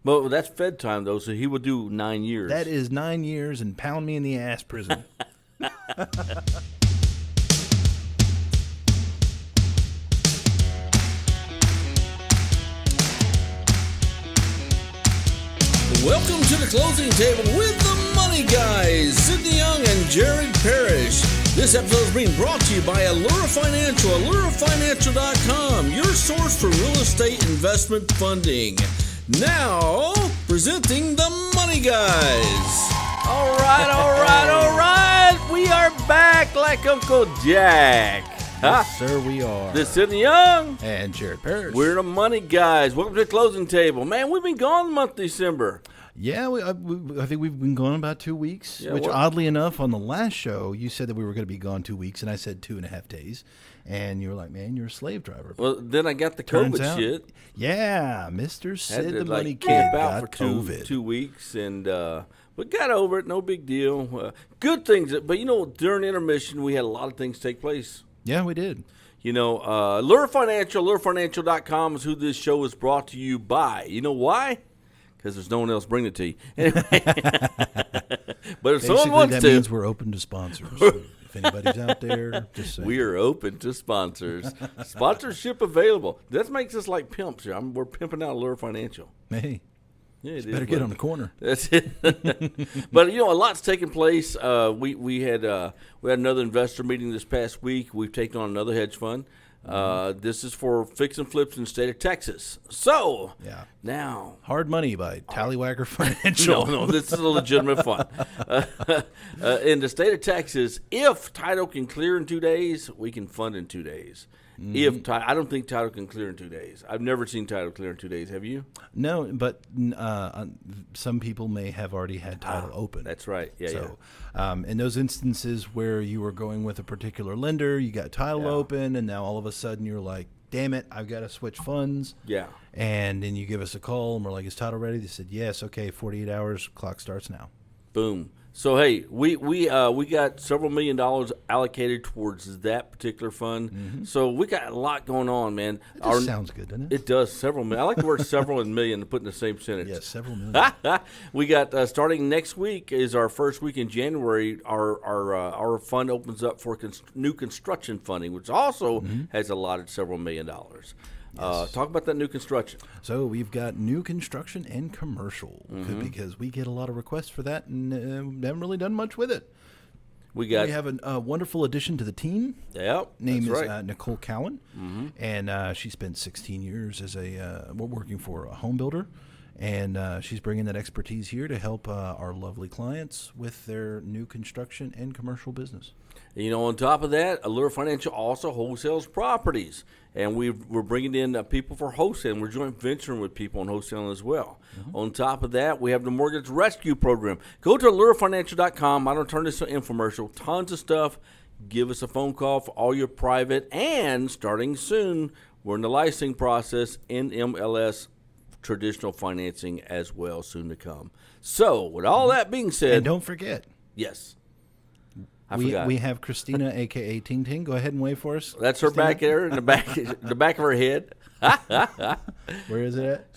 But that's Fed time, though, so he would do 9 years. That is 9 years and pound me in the ass prison. Welcome to the closing table with the Money Guys, Sidney Young and Jared Parrish. This episode is being brought to you by Allura Financial, AlluraFinancial.com, your source for real estate investment funding. Now, presenting the Money Guys. All right. We are back like Uncle Jack. Yes, sir, we are. This is Sidney Young. And Jared Parrish. We're the Money Guys. Welcome to the closing table. Man, we've been gone the month of December. Yeah, I think we've been gone about 2 weeks, Yeah, which oddly enough, on the last show, you said that we were going to be gone 2 weeks, and I said 2.5 days. And you were like, man, you're a slave driver. Well, then I got the Turns COVID out, shit. Yeah, Mr. Sid, Had to, the Money camp Kid, out got for COVID. 2 weeks, and we got over it. No big deal. Good things, but during intermission, we had a lot of things take place. Yeah, we did. Allura Financial, AlluraFinancial.com is who this show is brought to you by. You know why? Because there's no one else bringing it to you. Anyway. But if someone wants that to. means we're open to sponsors. If anybody's out there, just say. We are open to sponsors. Sponsorship available. That makes us like pimps here. We're pimping out Allura Financial. Hey. Yeah, Better get on the corner. That's it. But a lot's taken place. We had another investor meeting this past week. We've taken on another hedge fund. This is for fix and flips in the state of Texas. So now Hard Money by Tallywhacker Financial. No, this is a legitimate fund. In the state of Texas, if title can clear in 2 days, we can fund in 2 days. I don't think title can clear in 2 days. I've never seen title clear in 2 days. Have you? No, but some people may have already had title open. That's right. In those instances where you were going with a particular lender, you got title open, and now all of a sudden you're like, damn it, I've got to switch funds. Yeah. And then you give us a call, and we're like, is title ready? They said, yes, okay, 48 hours, clock starts now. Boom. So, hey, we got several $1 million allocated towards that particular fund. Mm-hmm. So we got a lot going on, man. That sounds good, doesn't it? It does. Several million. I like the word several and million to put in the same sentence. Yes, several million. We got, starting next week is our first week in January, our fund opens up for new construction funding, which also has allotted several $1 million. Yes. Talk about that new construction. So we've got new construction and commercial because we get a lot of requests for that and haven't really done much with it. We have a wonderful addition to the team. Yep, name is Nicole Cowan, and she spent 16 years as working for a home builder, and she's bringing that expertise here to help our lovely clients with their new construction and commercial business. On top of that, Allura Financial also wholesales properties. And we're bringing in people for wholesaling. We're joint venturing with people on wholesaling as well. Mm-hmm. On top of that, we have the Mortgage Rescue Program. Go to AlluraFinancial.com. I don't turn this into an infomercial. Tons of stuff. Give us a phone call for all your private. And starting soon, we're in the licensing process in MLS traditional financing as well, soon to come. So, with all that being said. And don't forget. Yes. We have Christina, a.k.a. Ting Ting. Go ahead and wave for us. That's her Christina. back there in the back of her head. Where is it at?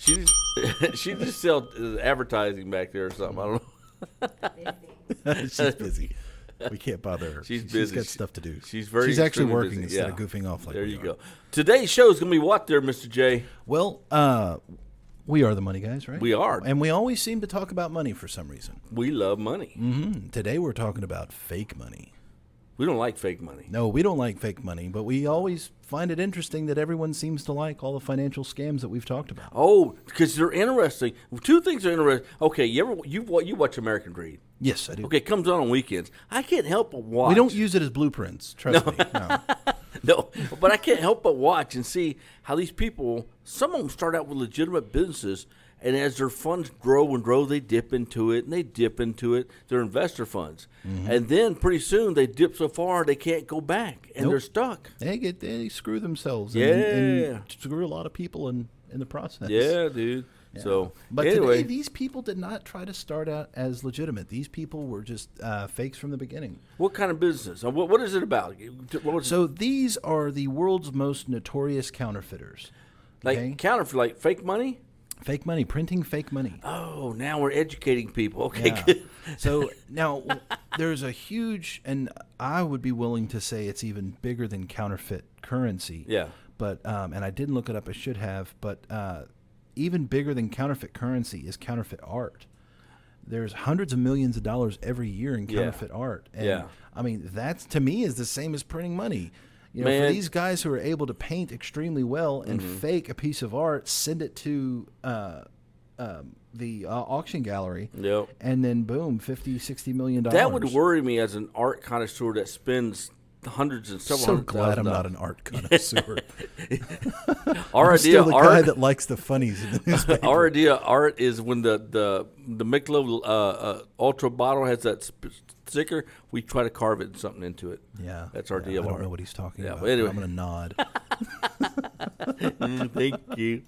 She just sells advertising back there or something. I don't know. She's busy. We can't bother her. She's busy. She's got stuff to do. She's actually working busy. instead of goofing off like there we you are. go. Today's show is going to be what there, Mr. J? Well, we are the Money Guys, right? We are. And we always seem to talk about money for some reason. We love money. Mm-hmm. Today we're talking about fake money. We don't like fake money. No, we don't like fake money, but we always find it interesting that everyone seems to like all the financial scams that we've talked about. Oh, because they're interesting. Two things are interesting. Okay, you watch American Greed? Yes, I do. Okay, it comes on weekends. I can't help but watch. We don't use it as blueprints, trust me. No. No, but I can't help but watch and see how these people, some of them start out with legitimate businesses, and as their funds grow and grow, they dip into it, and they dip into it. They're investor funds. Mm-hmm. And then pretty soon they dip so far they can't go back, and they're stuck. They screw themselves and screw a lot of people in the process. Yeah, dude. Yeah. So, but anyway, today, these people did not try to start out as legitimate. These people were just fakes from the beginning. What kind of business? What is it about? These are the world's most notorious counterfeiters. Like counterfeit, like fake money? Fake money, printing fake money. Oh, now we're educating people. Okay, Yeah. good. So now there's a huge, and I would be willing to say it's even bigger than counterfeit currency. Yeah. But and I didn't look it up. I should have. But even bigger than counterfeit currency is counterfeit art. There's hundreds of millions of dollars every year in counterfeit art. And I mean, that's to me is the same as printing money. You know, for these guys who are able to paint extremely well and fake a piece of art, send it to the auction gallery, and then boom, $50-60 million. That would worry me as an art connoisseur that spends hundreds and several hundred thousand. So glad I'm not an art connoisseur. Our I'm idea still the art, guy that likes the funnies in the newspaper. Our idea of art is when the Michelob Ultra bottle has that sticker, we try to carve something into it. Yeah, that's our idea of art. I art. don't know what he's talking about. But anyway. I'm going to nod. Thank you.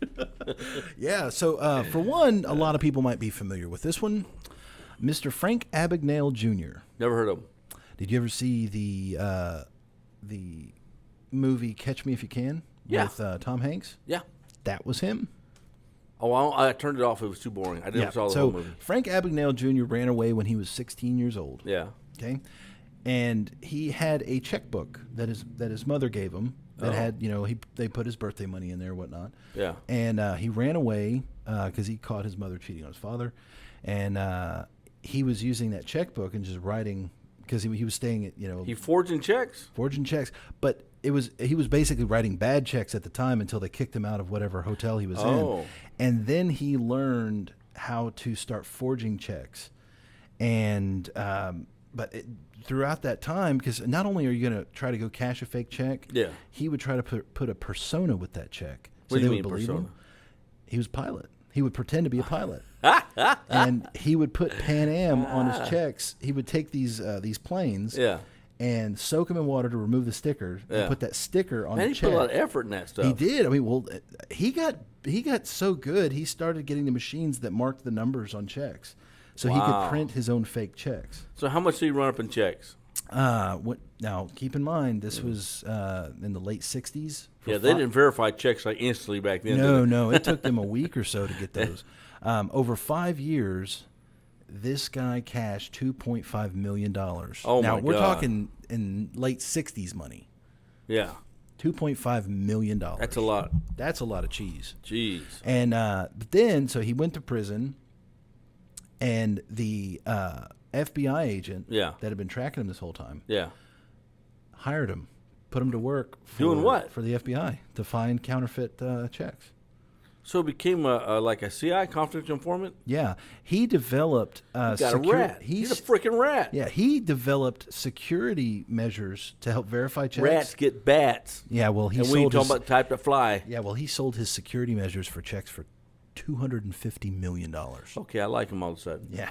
Yeah, so for one, a lot of people might be familiar with this one. Mr. Frank Abagnale Jr. Never heard of him. Did you ever see the movie Catch Me If You Can with Tom Hanks? Yeah. That was him. Oh, I turned it off. It was too boring. I never saw the whole movie. Frank Abagnale Jr. ran away when he was 16 years old. Yeah. Okay. And he had a checkbook that his mother gave him that had, you know, they put his birthday money in there and whatnot. Yeah. And he ran away because he caught his mother cheating on his father. And he was using that checkbook and just writing, because he was staying at, you know. He forging checks? Forging checks. But he was basically writing bad checks at the time until they kicked him out of whatever hotel he was in. And then he learned how to start forging checks. And throughout that time, because not only are you going to try to go cash a fake check, he would try to put a persona with that check. So what do you mean persona? He was a pilot. He would pretend to be a pilot. And he would put Pan Am on his checks. He would take these planes and soak them in water to remove the sticker and put that sticker on the check. He put a lot of effort in that stuff. He did. I mean, well, he got so good, he started getting the machines that marked the numbers on checks. So he could print his own fake checks. So how much did he run up in checks? Now, keep in mind, this was in the late 60s. Yeah, they didn't verify checks like instantly back then. No. It took them a week or so to get those. Over 5 years, this guy cashed $2.5 million. Oh, now, my we're God. talking in late 60s money. Yeah. $2.5 million. That's a lot. That's a lot of cheese. Jeez. And but then, so he went to prison, and the FBI agent that had been tracking him this whole time hired him, put him to work. Doing what? For the FBI, to find counterfeit checks. So it became like a CI, confidential informant? Yeah. He developed... He's a rat. He's a freaking rat. Yeah, he developed security measures to help verify checks. Rats get bats. Yeah, well, he and sold when you talk about type that fly. Yeah, well, he sold his security measures for checks for $250 million. Okay, I like him all of a sudden. Yeah.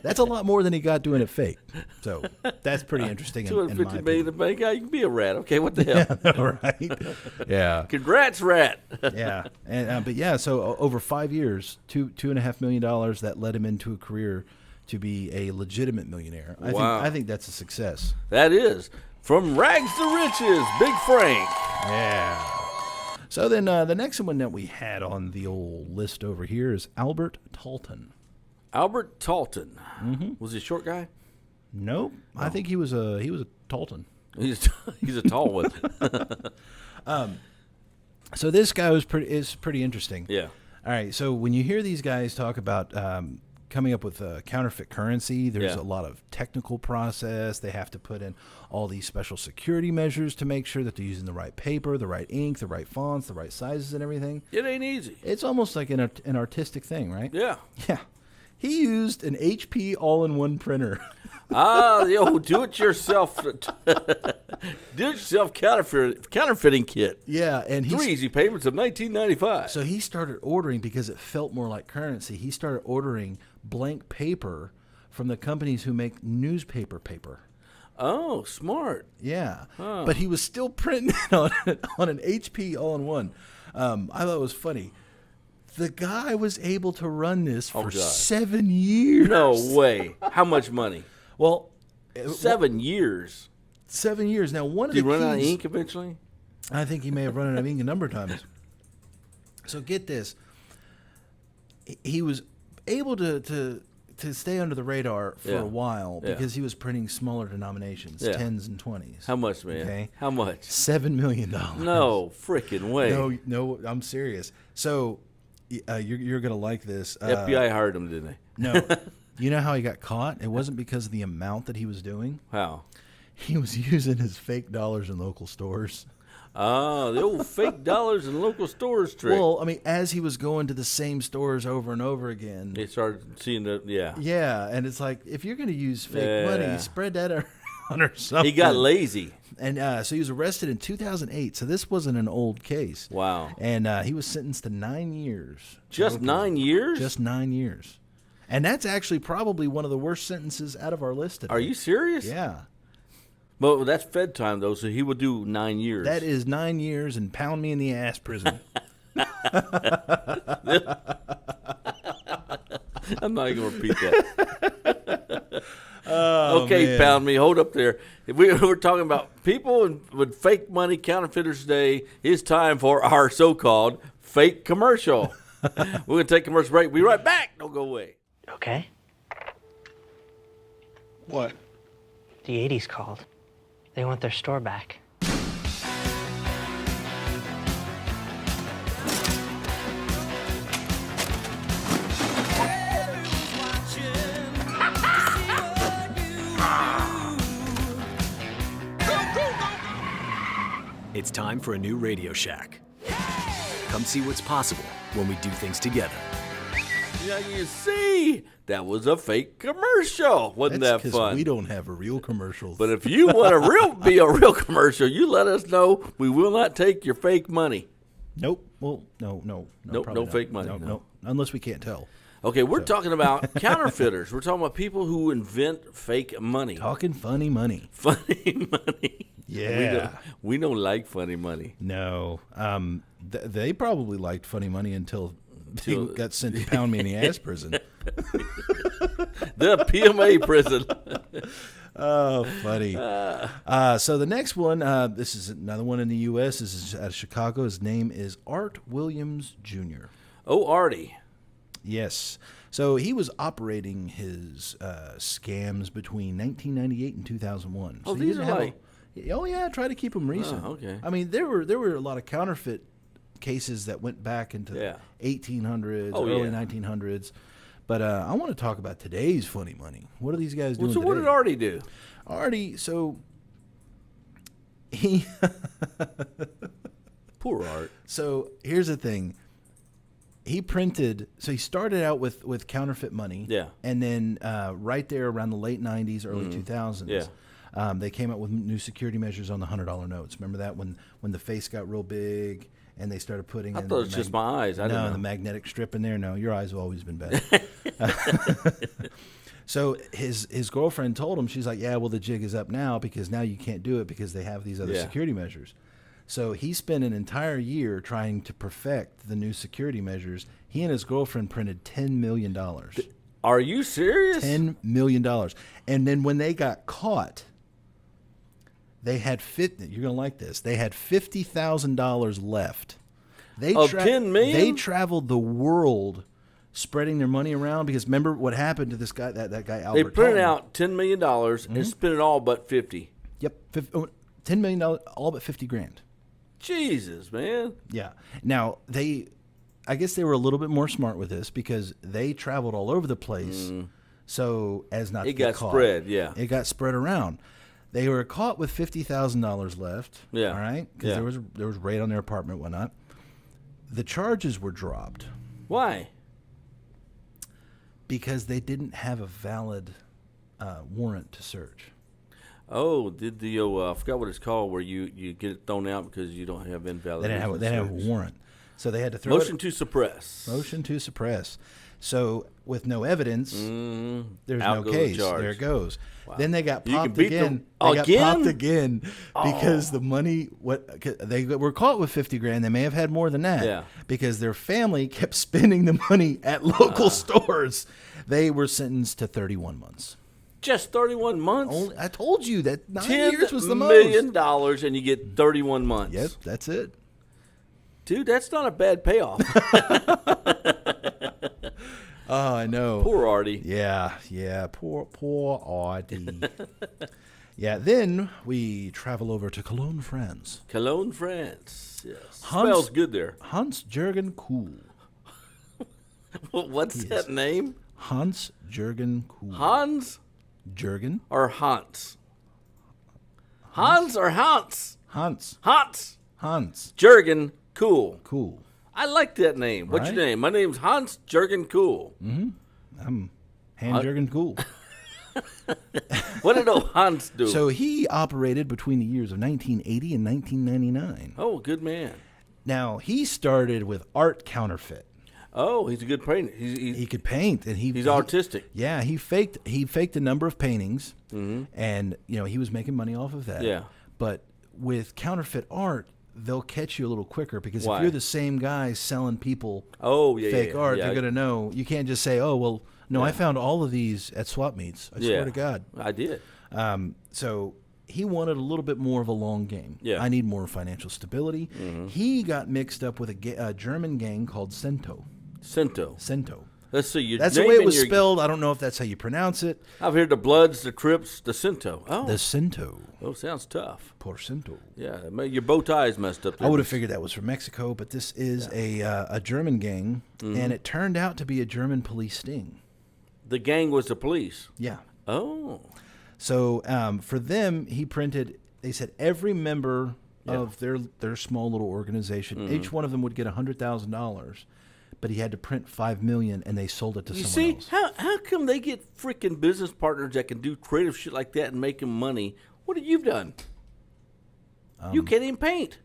That's a lot more than he got doing it fake. So that's pretty interesting. $250 million to bank out, you can be a rat. Okay, what the hell? Yeah, right. Yeah. Congrats, rat. Yeah. And but yeah, so over 5 years, $2.5 million that led him into a career to be a legitimate millionaire. I think that's a success. That is. From rags to riches, Big Frank. Yeah. So then the next one that we had on the old list over here is Albert Talton. Albert Talton. Mm-hmm. Was he a short guy? Nope. Oh. I think he was a Talton. He's a tall one. So this guy is pretty interesting. Yeah. All right. So when you hear these guys talk about coming up with counterfeit currency, there's a lot of technical process. They have to put in all these special security measures to make sure that they're using the right paper, the right ink, the right fonts, the right sizes, and everything. It ain't easy. It's almost like an artistic thing, right? Yeah. Yeah. He used an HP all-in-one printer. The old do-it-yourself counterfeiting kit. Yeah, and 3 easy payments of $19.95. So he started ordering, because it felt more like currency, he started ordering blank paper from the companies who make newspaper paper. Oh, smart. Yeah. Huh. But he was still printing it on an HP all-in-one. I thought it was funny. The guy was able to run this for 7 years. No way. How much money? Well, 7 years. 7 years. Now, one of the keys... Did he run out of ink eventually? I think he may have run out of ink a number of times. So get this. he was able to stay under the radar for Yeah. a while Yeah. because he was printing smaller denominations, Yeah. 10s and 20s. How much, man? Okay. How much? $7 million. No freaking way. No, I'm serious. So you're gonna like this. FBI hired him, didn't they? No, you know how he got caught? It wasn't because of the amount that he was doing. How? He was using his fake dollars in local stores. Oh, the old fake dollars in local stores trick. Well, I mean, as he was going to the same stores over and over again. They started seeing the, yeah. Yeah, and it's like, if you're going to use fake Yeah. money, spread that around or something. He got lazy. And so he was arrested in 2008, so this wasn't an old case. Wow. And he was sentenced to 9 years. Just 9 years? Just 9 years. And that's actually probably one of the worst sentences out of our list today. Are you serious? Yeah. Well, that's Fed time, though, so he would do 9 years. That is 9 years and pound me in the ass prison. I'm not even going to repeat that. Oh, okay, man. pound me. Hold up there. If we're talking about people with fake money, counterfeiters today. It's time for our so-called fake commercial. We're going to take a commercial break. We'll be right back. Don't go away. Okay. What? The 80s called. They want their store back. It's time for a new Radio Shack. Come see what's possible when we do things together. Yeah, you see, that was a fake commercial. Wasn't That's that 'cause fun? we don't have a real commercial. But if you want to be a real commercial, you let us know. We will not take your fake money. Nope. Well, no. Nope, probably no not. fake money, No, no. no. Unless we can't tell. Okay, we're talking about counterfeiters. We're talking about people who invent fake money. Talking funny money. Funny money. Yeah. We don't like funny money. No. They probably liked funny money until they Till- got sent to pound me in the ass prison. The PMA prison. Oh, funny. So the next one, this is another one in the U.S. This is out of Chicago. His name is Art Williams Jr. Oh, Artie. Yes. So he was operating his scams between 1998 and 2001. Oh, so he these didn't are have like- Oh, yeah, try to keep them recent. Oh, okay. I mean, there were a lot of counterfeit cases that went back into Yeah. the 1800s, Oh, early yeah. 1900s. But I want to talk about today's funny money. What are these guys doing So what today? did Artie do? Artie, so he Poor Art. so here's the thing. He printed, so he started out with counterfeit money. Yeah. And then right there around the late 90s, early 2000s, Yeah. they came out with new security measures on the $100 notes. Remember that when the face got real big and they started putting I in thought it the was just my eyes. I no, didn't know. the magnetic strip in there. No, your eyes have always been better. So his girlfriend told him, she's like, yeah, well, the jig is up now because now you can't do it because they have these other Yeah. security measures. So he spent an entire year trying to perfect the new security measures. He and his girlfriend printed $10 million. Are you serious? $10 million. And then when they got caught, they had you're going to like this. They had $50,000 left. They Of $10 million? They traveled the world spreading their money around because remember what happened to this guy, that guy Albert. They printed Tallman? out $10 million and spent it all but 50. Yep, $10 million, all but 50 grand. Jesus, man. Yeah. Now I guess they were a little bit more smart with this because they traveled all over the place, so as not to It get got caught. spread, yeah. It got spread around. They were caught with $50,000 left. Yeah. All right. Because Yeah. there was raid on their apartment, and whatnot. The charges were dropped Why? because they didn't have a valid warrant to search. Oh, did the I forgot what it's called where you get it thrown out because you don't have invalid. They didn't have a warrant, so they had to throw Motion it. to suppress. Motion to suppress. So with no evidence, there's Out no goes the case. charge. There it goes. Then they got You can popped beat again. them They got again? popped again because the money. They were caught with 50 grand. They may have had more than that. Yeah. Because their family kept spending the money at local stores. They were sentenced to 31 months. Just 31 months. I told you that 9 $10 years was the million most. and you get 31 months. Yep, that's it. Dude, that's not a bad payoff. Oh, I know. Poor Artie. Yeah. Poor Artie. Yeah, then we travel over to Cologne, France. Cologne, France. Yes. Hans- Smells good there. Hans-Jürgen Kuhl. What's that name? Hans-Jürgen Kuhl. Hans Jürgen? or Hans? Hans or Hans? Hans. Hans. Jurgen Cool. Cool. I like that name. What's your Right? name? My name's Hans Jurgen Cool. I'm Hans-Jürgen Kuhl. What did old Hans do? So he operated between the years of 1980 and 1999. Oh, good man. Now, he started with art counterfeit. Oh, he's a good painter. He could paint, and He's artistic. Yeah, he faked a number of paintings, and he was making money off of that. Yeah. But with counterfeit art, they'll catch you a little quicker because Why? if you're the same guy selling people Yeah, fake yeah, art, yeah. they're gonna know. You can't just say, "Oh, well, no, I Yeah. found all of these at swap meets." I swear to God. I did. So he wanted a little bit more of a long game. Yeah. I need more financial stability. He got mixed up with a German gang called Cento. Cento. Let's see. That's the way it was spelled. I don't know if that's how you pronounce it. I've heard the Bloods, the Crips, the Cento. Oh, The Cento. sounds tough. Por Cento. Yeah, your bow tie is messed up there. I would have figured that was from Mexico, but this is a German gang, and it turned out to be a German police sting. The gang was the police. Yeah. Oh. So for them, he printed. They said every member of their small little organization, each one of them would get $100,000, but he had to print 5 million, and they sold it to You someone see, else. how come they get freaking business partners that can do creative shit like that and make them money? What have you done? You can't even paint.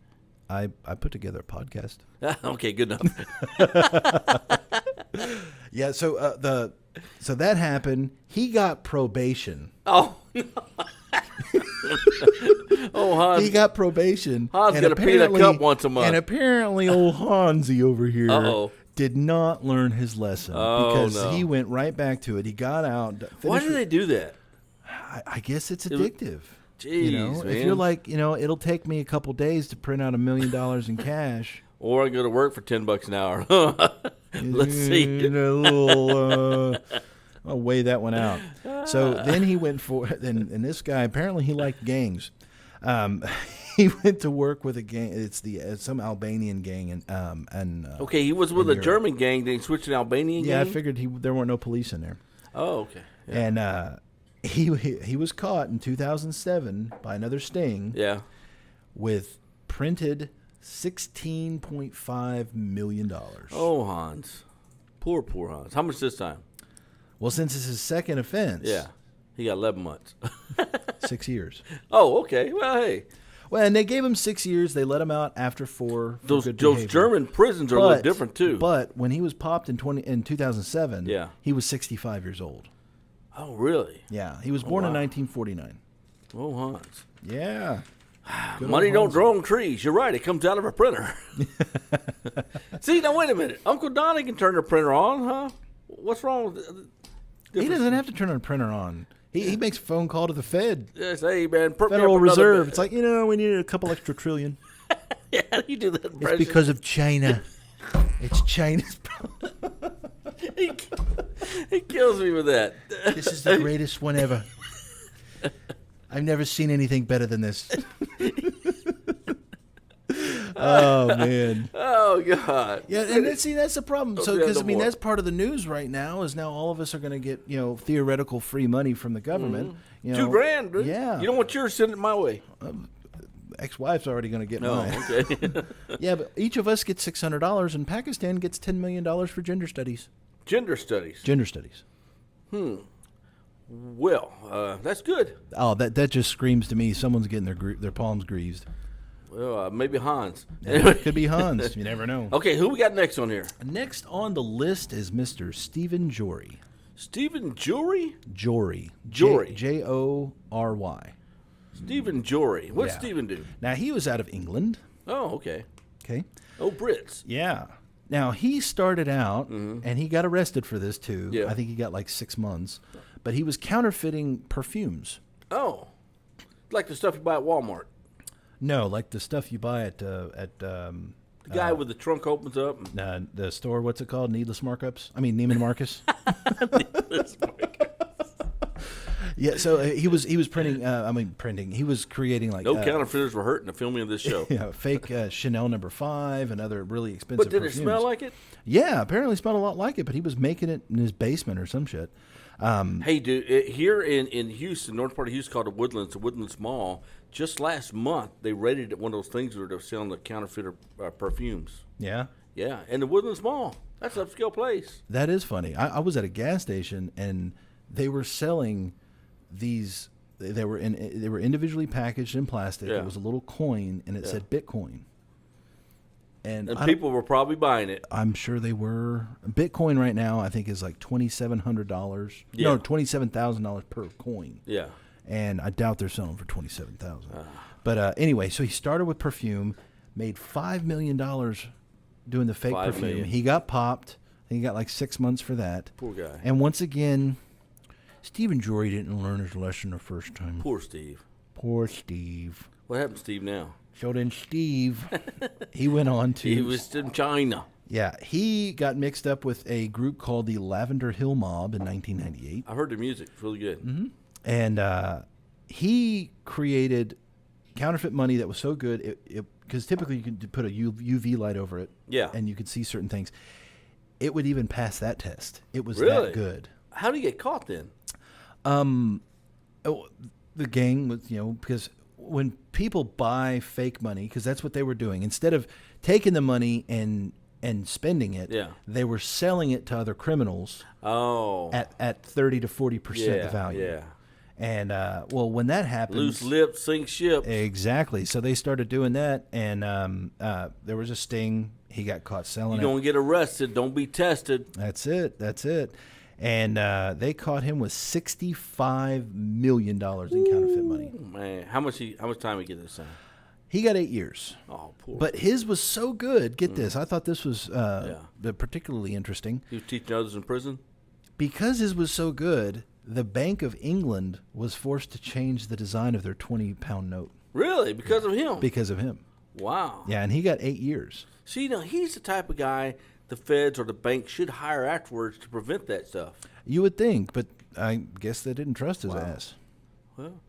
I put together a podcast. Okay, good enough. Yeah. So so that happened. He got probation. Oh. Oh, Hans. He got probation. Hans and got to paint a apparently- cup once a month. And apparently, old Hansi over here Uh-oh. did not learn his lesson Oh, because no. he went right back to it. He got out. Why finished do they do that? I guess it's addictive. Jeez, if man. you're like, it'll take me a couple days to print out $1 million in cash. Or I go to work for $10 an hour. Let's see. I'll weigh that one out. So then he went for, and this guy, apparently he liked gangs. He went to work with a gang. It's some Albanian gang, and Okay, he was with in a Europe. German gang, then he switched to an Albanian Yeah, I gang? figured there weren't no police in there. Oh, okay. Yeah. And he was caught in 2007 by another sting Yeah. with printed $16.5 million. Oh, Hans. Poor Hans. How much this time? Well, since it's his second offense, Yeah. He got 11 months. 6 years. Oh, okay. Well, hey. Well, and they gave him 6 years. They let him out after 4 for Those good behavior. German prisons are a little different, too. But when he was popped in 2007, Yeah. he was 65 years old. Oh, really? Yeah, he was born in wow. 1949. Oh, Hans. Yeah. Good Money old don't Hans. grow on trees. You're right. It comes out of a printer. See, now wait a minute. Uncle Donnie can turn the printer on, huh? What's wrong with He doesn't have to turn a printer on. He makes a phone call to the Fed, Yes, hey, man. Perk me Federal up another Reserve. bit. It's like, we need a couple extra trillion. Yeah, you do that. It's because of China. It's China's problem. He kills me with that. This is the greatest one ever. I've never seen anything better than this. Oh, man. Oh, God. Yeah, and that's the problem. So, Yeah, because no more. that's part of the news right now is now all of us are going to get theoretical free money from the government. $2,000. Dude. Yeah. You don't want yours, send it my way. Ex-wife's already going to get Oh, mine. okay. Yeah, but each of us gets $600, and Pakistan gets $10 million for gender studies. Gender studies. Gender studies. Well, that's good. Oh, that just screams to me someone's getting their palms greased. Well, maybe Hans. It could be Hans. You never know. Okay, who we got next on here? Next on the list is Mr. Stephen Jory. Stephen Jory? Jory. Jory. Jory. Stephen Jory. What's Yeah. Stephen do? Now, he was out of England. Oh, okay. Okay. Oh, Brits. Yeah. Now, he started out, and he got arrested for this, too. Yeah. I think he got like 6 months. But he was counterfeiting perfumes. Oh, like the stuff you buy at Walmart. No, like the stuff you buy at The guy with the trunk opens up. The store, what's it called? Needless Markups? I mean, Neiman Marcus. Yeah, so he was printing. He was creating like no counterfeiters were hurt in the filming of this show. Yeah, fake Chanel No. 5 and other really expensive. But did perfumes. it smell like it? Yeah, apparently it smelled a lot like it. But he was making it in his basement or some shit. Hey, dude, here in Houston, north part of Houston, called the Woodlands Mall. Just last month, they raided at one of those things where they're selling the counterfeiter perfumes. Yeah. Yeah, and the Woodlands Mall. That's an upscale place. That is funny. I was at a gas station and they were selling these. They were individually packaged in plastic. Yeah. It was a little coin and it said Bitcoin. And people were probably buying it. I'm sure they were. Bitcoin right now, I think, is like $2,700. Yeah. No, $27,000 per coin. Yeah. And I doubt they're selling for $27,000. But anyway, so he started with perfume, made $5 million doing the fake $5 perfume. million. He got popped. I think he got like 6 months for that. Poor guy. And once again, Stephen Jory didn't learn his lesson the first time. Poor Steve. Poor Steve. What happened to Steve now? So then Steve, he went on to... He was in China. Yeah, he got mixed up with a group called the Lavender Hill Mob in 1998. I heard the music. It's really good. Mm-hmm. And he created counterfeit money that was so good, because typically you could put a UV light over it, Yeah. and you could see certain things. It would even pass that test. It was Really? that good. How did he get caught then? The gang was, because when people buy fake money, because that's what they were doing, instead of taking the money and spending it, Yeah. they were selling it to other criminals Oh. at 30 to 40% yeah, the value. Yeah. And when that happens, Loose lips sink ships. exactly. So they started doing that, and there was a sting. He got caught selling You're it. going to get arrested. Don't be tested. That's it. And they caught him with $65 million in counterfeit money. Ooh, man, how much time he get this time? He got 8 years. Oh, poor. But his was so good. Get this. I thought this was particularly interesting. He was teaching others in prison? Because his was so good, the Bank of England was forced to change the design of their 20-pound note. Really? Because of him? Because of him. Wow. Yeah, and he got 8 years. See, he's the type of guy the feds or the bank should hire afterwards to prevent that stuff. You would think, but I guess they didn't trust his ass. Well,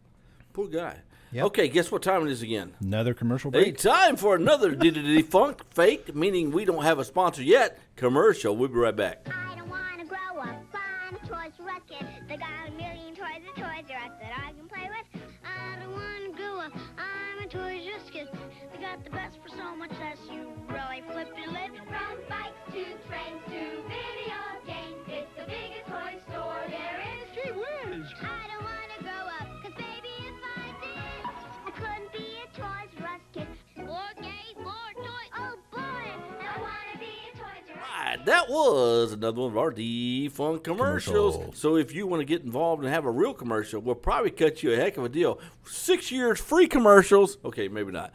poor guy. Yep. Okay, guess what time it is again? Another commercial Hey, break. time for another defunct fake, meaning we don't have a sponsor yet, commercial. We'll be right back. I don't want to grow up. I'm a Toys R Us kid. They got a million toys at Toys R Us that I can play with. I don't want to grow up. I'm a Toys R Us kid. They got the best for so much less. You really flip your lid. From bikes to trains to video games, it's the biggest toy store there is. Gee whiz! I don't want to grow up, 'cause baby, if I did, I couldn't be a Toys R Us kid. More games, more toys. Oh boy, I want to be a Toys R Us. Right, that was another one of our defunct commercials. Commercials. So if you want to get involved and have a real commercial, we'll probably cut you a heck of a deal. 6 years free commercials. Okay, maybe not.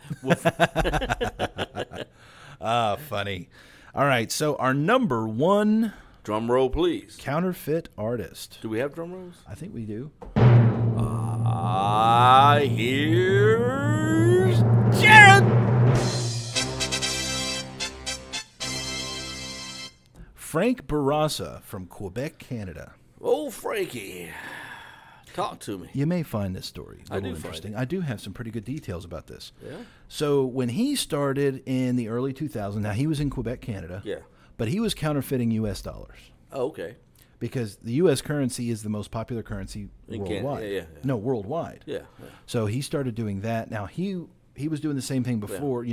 Funny. All right, so our number one Drum roll, please. counterfeit artist. Do we have drum rolls? I think we do. Here's Jared. Frank Barassa from Quebec, Canada. Oh, Frankie. Talk to me. You may find this story a I little do find interesting. it. I do have some pretty good details about this. Yeah? So when he started in the early 2000s, now he was in Quebec, Canada. Yeah. But he was counterfeiting U.S. dollars Oh, okay. because the U.S. currency is the most popular currency In Canada, worldwide. yeah. No, worldwide. Yeah. So he started doing that. Now he was doing the same thing before,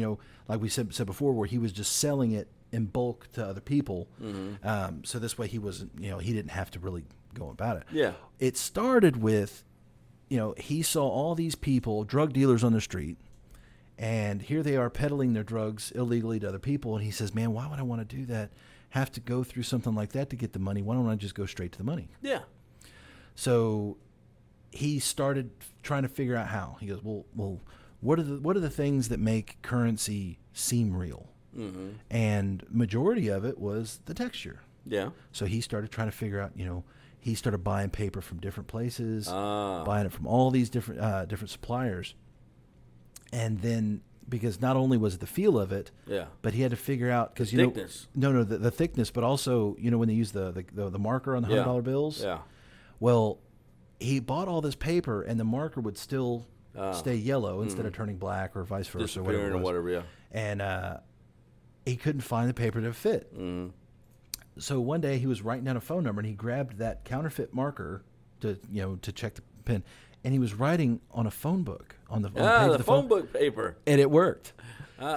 like we said before, where he was just selling it in bulk to other people. Mm-hmm. So this way he wasn't, he didn't have to really go about it. Yeah. It started with, he saw all these people, drug dealers on the street, and here they are peddling their drugs illegally to other people. And he says, man, why would I want to do that? Have to go through something like that to get the money. Why don't I just go straight to the money? Yeah. So he started trying to figure out how. He goes, well, what are the things that make currency seem real? Mm-hmm. And majority of it was the texture. Yeah. So he started trying to figure out, he started buying paper from different places, buying it from all these different suppliers. And then because not only was it the feel of it, Yeah. but he had to figure out because Thickness. the thickness, but also when they use the marker on the $100 bills. Yeah. Well, he bought all this paper, and the marker would still stay yellow instead of turning black, or vice versa, Disappearing or whatever. Yeah. And he couldn't find the paper to fit. So one day he was writing down a phone number, and he grabbed that counterfeit marker to check the pen, and he was writing on a phone book on the The phone book paper. and it worked.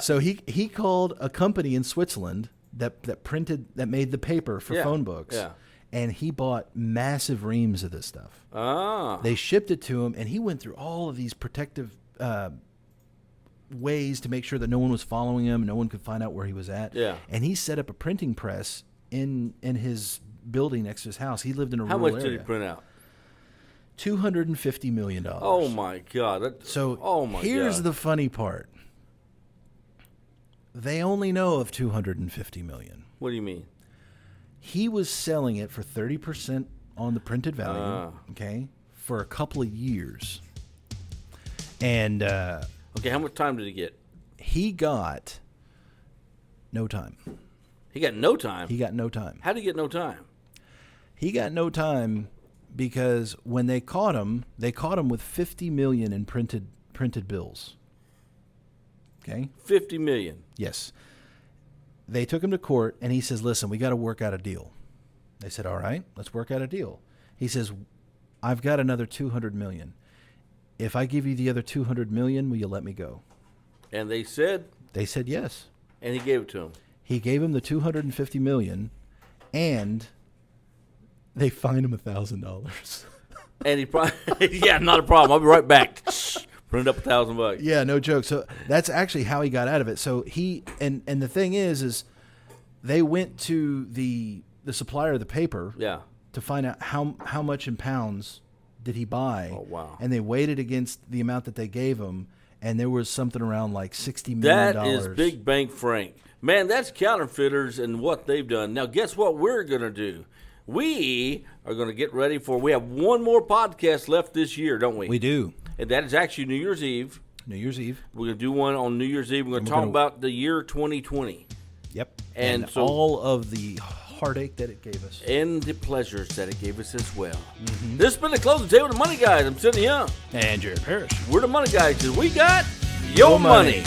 So he called a company in Switzerland that made the paper for phone books. Yeah. And he bought massive reams of this stuff. They shipped it to him, and he went through all of these protective ways to make sure that no one was following him, no one could find out where he was at. Yeah. And he set up a printing press in his building next to his house. He lived in a How rural much area. did he print out? $250 million. Oh my God! Here's the funny part. They only know of $250 million. What do you mean? He was selling it for 30% on the printed value, okay, for a couple of years. And Okay, how much time did he get? he got no time. He got no time. He got no time. How did he get no time? He got no time because when they caught him with $50 million in printed bills. Okay? $50 million. Yes. They took him to court, and he says, listen, we got to work out a deal. They said, all right, let's work out a deal. He says, I've got another $200 million. If I give you the other $200 million, will you let me go? And they said, yes. and he gave it to him. He gave him the $250 million, and they fined him $1,000. And he probably, yeah, not a problem. I'll be right back. Print up $1,000. Yeah, no joke. So that's actually how he got out of it. So he and the thing is they went to the supplier of the paper, Yeah. to find out how much in pounds did he buy. Oh, wow. And they weighed it against the amount that they gave him, and there was something around like $60 million. That is Big Bank Frank. Man, that's counterfeiters and what they've done. Now, guess what we're going to do? We are going to get ready we have one more podcast left this year, don't we? We do. And that is actually New Year's Eve. New Year's Eve. We're going to do one on New Year's Eve. We're going to talk about the year 2020. Yep. And so, all of the heartache that it gave us. And the pleasures that it gave us as well. Mm-hmm. This has been the Closing Table with the Money Guys. I'm Sidney Young. And Jared Parrish. We're the Money Guys because we got your money.